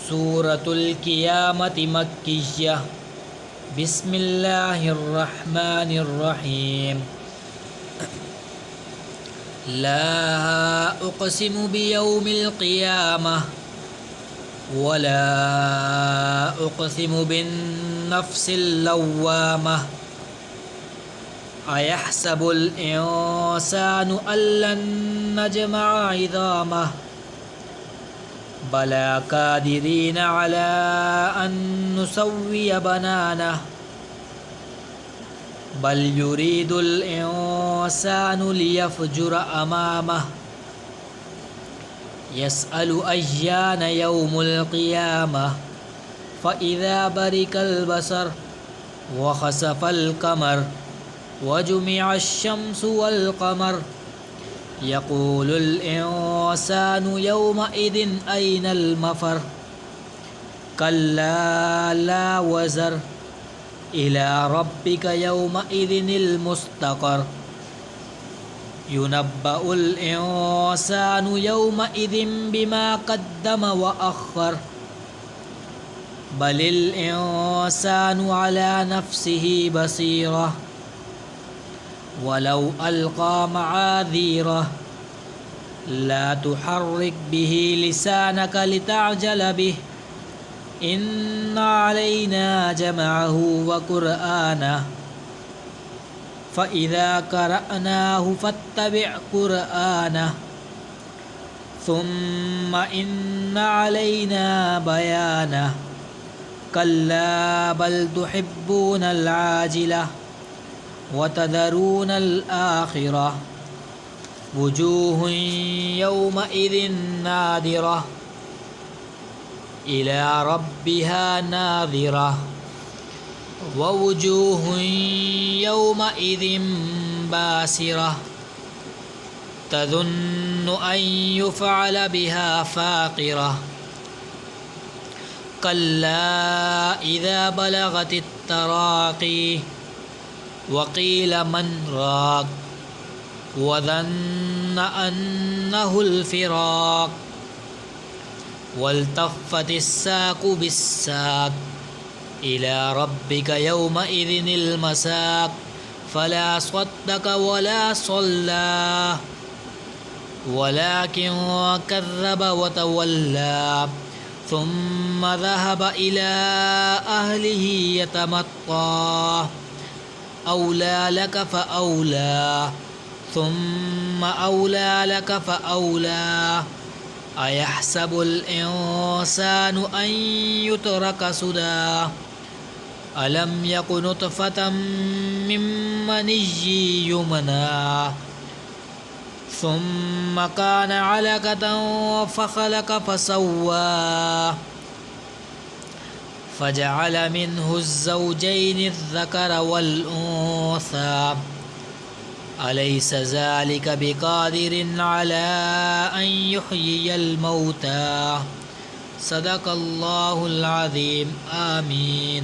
सूरतुल क़ियामति मक्किय्यह। बिस्मिल्लाहिर्रहमानिर्रहीम। ला उक़सिमु बियौमिल क़ियामह वला उक़सिमु बिन्नफ़्सिल लव्वामह। अयहसबुल इंसानु अल्लन नजमअ इज़ामह बला कादिरीन अला अन नुसव्विय बनानह। बल युरीदुल इंसानु लियफ़जुर अमामह। यसअलु अय्यान यौमुल क़ियामह फ़इज़ा बरिकल बसर व ख़सफ़ल क़मर व जुमिअश शम्सु वल क़मर। यक़ूलुल इंसानु यौमइज़िन अय्नल मफ़र। कल्ला ला वज़र इला रब्बिका यौमइज़िनिल मुस्तक़र। युनब्बउल इंसानु यौमइज़िन बिमा क़द्दम व अख़्ख़र। बलिल इंसानु अला नफ़्सिही बसीरह वलौ अल्क़ा मआज़ीरह। ला तुहर्रिक बिही लिसानक लितअजल बिह। इन्ना अलैना जमअहु व क़ुरआनह फ़इज़ा क़रअनाहु फ़त्तबिअ क़ुरआनह सुम्मा इन्ना अलैना बयानह। कल्ला बल तुहिब्बूनल आजिलह व तज़रूनल आखिरह। वुजूहुन यौमइज़िन नादिरह इला रब्बिहा नाज़िरह व वुजूहुन यौमइज़िन बासिरह तज़ुन्नु अन युफ़अल बिहा फ़ाक़िरह। कल्ला इज़ा बलगतित तराक़ी व क़ील मन राक़ व ज़न्न अन्नहुल फ़िराक़ वल्तफ़्फ़तिस साक़ु बिस्साक़ इला रब्बिका यौमइज़िनिल मसाक़। फ़ला स्वद्दक़ वला स्वल्ला वलाकिन कज़्ज़ब व तवल्ला सुम्म ज़हब इला अहलिही यतमत्ता। औला लक फ़अौला सुम्म औला लक फ़अौला। अयहसबुल इंसानु अन युत्रक सुदा। अलम यक नुत्फ़तम मिन मनिय्यि युमना सुम्म कान अलक़तन फ़ख़लक़ फ़सव्वा फ़जअल मिन्हुज़्ज़ौजैनि الذकर वल-उन्सा। अलैस ज़ालिक बिक़ादिरिन अला अन युह्यियल मौता। सदक़ल्लाहुल अज़ीम। आमीन।